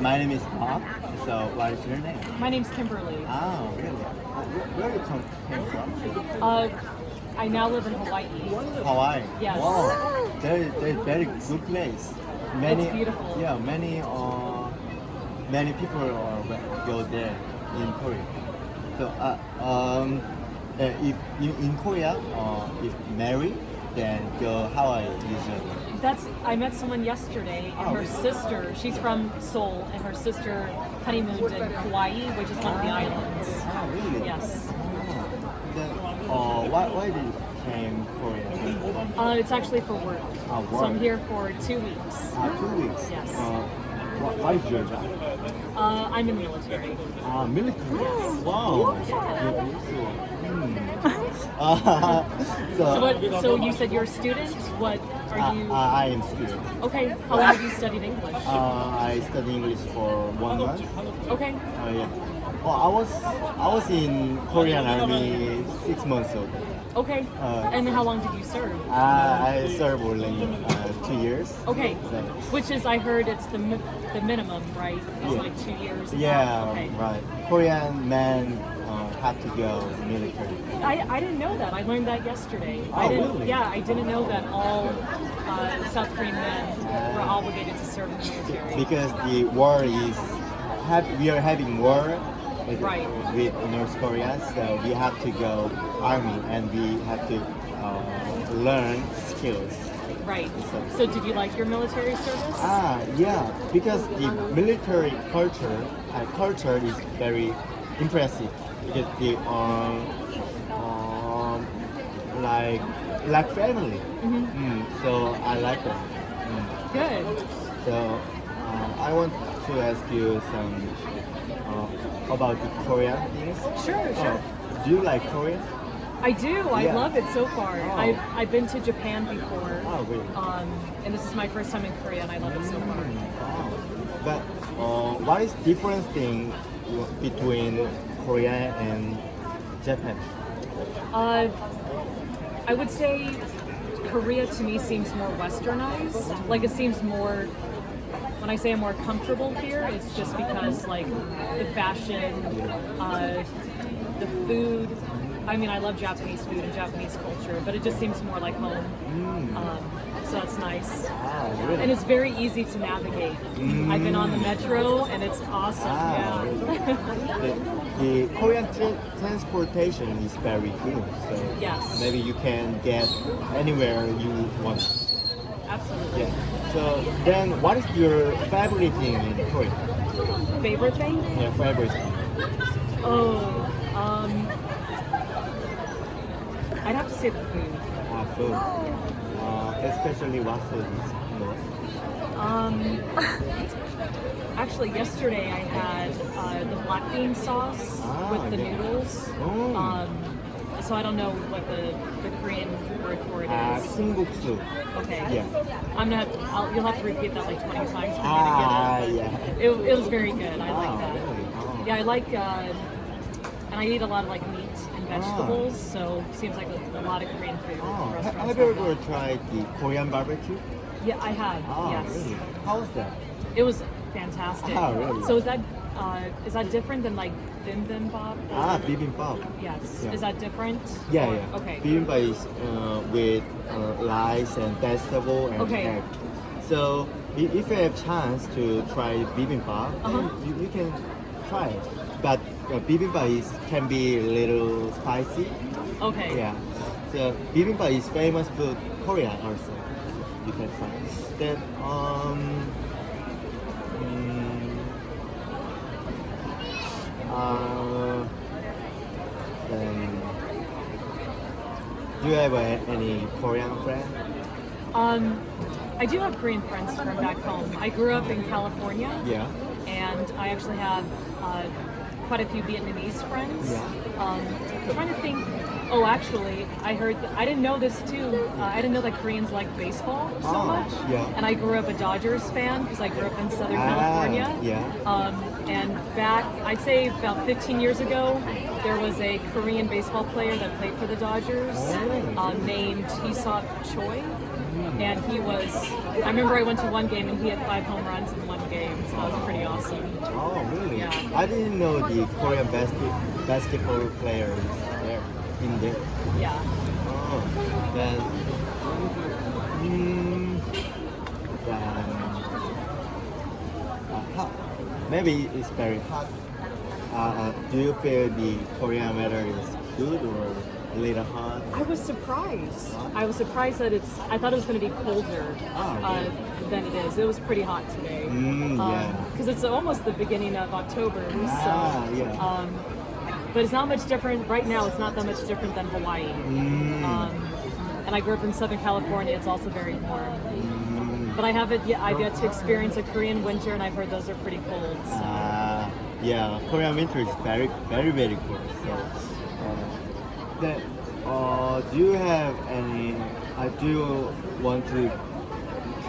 My name is Bob. So, what is your name? My name's Kimberly. Oh, really? Where you came from? I now live in Hawaii. Hawaii. Yes. Wow. They're very good place. It's beautiful. Yeah, many people go there in Korea. So, if in Korea, if married, then go Hawaii usually. I met someone yesterday, and her sister, she's from Seoul, and her sister honeymooned in Hawaii, which is one of the islands. Oh, really? Yes. Then, why did you came Korea? It's actually for work. Work. So I'm here for 2 weeks. 2 weeks. Yes. Why is your job? I'm in the military. Military. Yes. Wow. So you said you're a student? What are you? I am student. Okay. How long have you studied English? I study English for 1 month. Okay. Yeah. Well, I was in Korean Army 6 months ago. Okay. And how long did you serve? I served only 2 years. Okay. So, Which is, I heard it's the minimum, right? It's Yeah. like 2 years. yeah, Okay. right. Korean men have to go military. I didn't know that. I learned that yesterday. Oh, I didn't. really? Yeah, I didn't know that all South Korean men were obligated to serve in the military. Because the war is, we are having war Right. with North Korea, so we have to go army and we have to learn skills. Right. So did you like your military service? Yeah, because the military culture is very impressive. Because the like family. So I like that. Good. So I want to ask you some about the Korean things. Sure. Do you like Korea? I do. I Yeah. love it so far. Oh. I've been to Japan before. Oh, really? And this is my first time in Korea, and I love it so far. Wow. But what is different thing between Korea and Japan? I would say Korea to me seems more westernized. Like it seems more. When I say I'm more comfortable here, it's just because like the fashion, the food. I mean, I love Japanese food and Japanese culture, but it just seems more like home. So that's nice. Really? And it's very easy to navigate. I've been on the metro, and it's awesome. Yeah. The Korean transportation is very good. So Yes. maybe you can get anywhere you want. Absolutely. Yeah. So then, what is your favorite thing in Korea? Favorite thing? Yeah, favorite thing. Oh, I'd have to say the food. Food. Especially what food is most? Actually, yesterday I had the black bean sauce with the yeah. noodles. Oh. So I don't know what the Korean word for it is. Sunguksu. Okay. Yeah. You'll have to repeat that like 20 times for me to get it. Yeah. It was very good. I like that. Really? Oh. Yeah, I like, and I eat a lot of like meat and vegetables, so seems like a lot of Korean food restaurants. Have you ever tried the Korean barbecue? Yeah, I have. Yes, Really? How was that? it was fantastic. Really? So is that different than like bibimbap? Bibimbap. Yes. Yeah. Is that different? Yeah, Or- yeah. Okay. Bibimbap is with rice and vegetable and Okay. egg. So if you have chance to try bibimbap, then you can try it. But bibimbap can be a little spicy. Okay. Yeah. So bibimbap is famous for Korea also. You can try. Then then do you have any Korean friend? I do have Korean friends from back home. I grew up in California. Yeah. And I actually have quite a few Vietnamese friends. Yeah. I'm trying to think. Oh, actually, I heard. I didn't know this too. I didn't know that Koreans like baseball so much. Yeah. And I grew up a Dodgers fan because I grew up in Southern California. Yeah. And back, I'd say about 15 years ago, there was a Korean baseball player that played for the Dodgers named Hee-seok Choi. And he was, I remember I went to one game and he had 5 home runs in one game, so that was pretty awesome. Oh, really? Yeah. I didn't know the Korean basketball players there in there. Yeah. Oh, then, hot. Maybe it's very hot. Do you feel the Korean weather is good or a little hot? I was surprised. I was surprised that I thought it was going to be colder really? than it is. It was pretty hot today. Yeah. Because it's almost the beginning of October. Yeah. But it's not much different. Right now, it's not that much different than Hawaii. And I grew up in Southern California. It's also very warm. But I've yet to experience a Korean winter, and I've heard those are pretty cold. So. Yeah, Korean winter is very, very, very cold. So, then, do you have any? Do you want to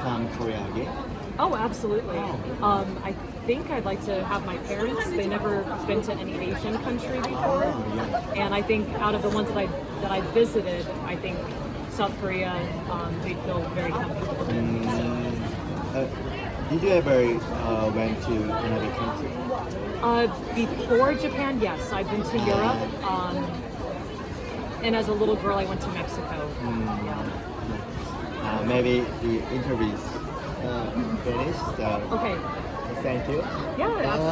come Korea again? Oh, absolutely. Oh. I think I'd like to have my parents. They never been to any Asian country before, and I think out of the ones that I visited, I think South Korea, they feel very comfortable in. Did you ever went to another country? Before Japan, yes, I've been to Europe, and as a little girl, I went to Mexico. Maybe the interview is finished. So Okay. thank you. Yeah, absolutely.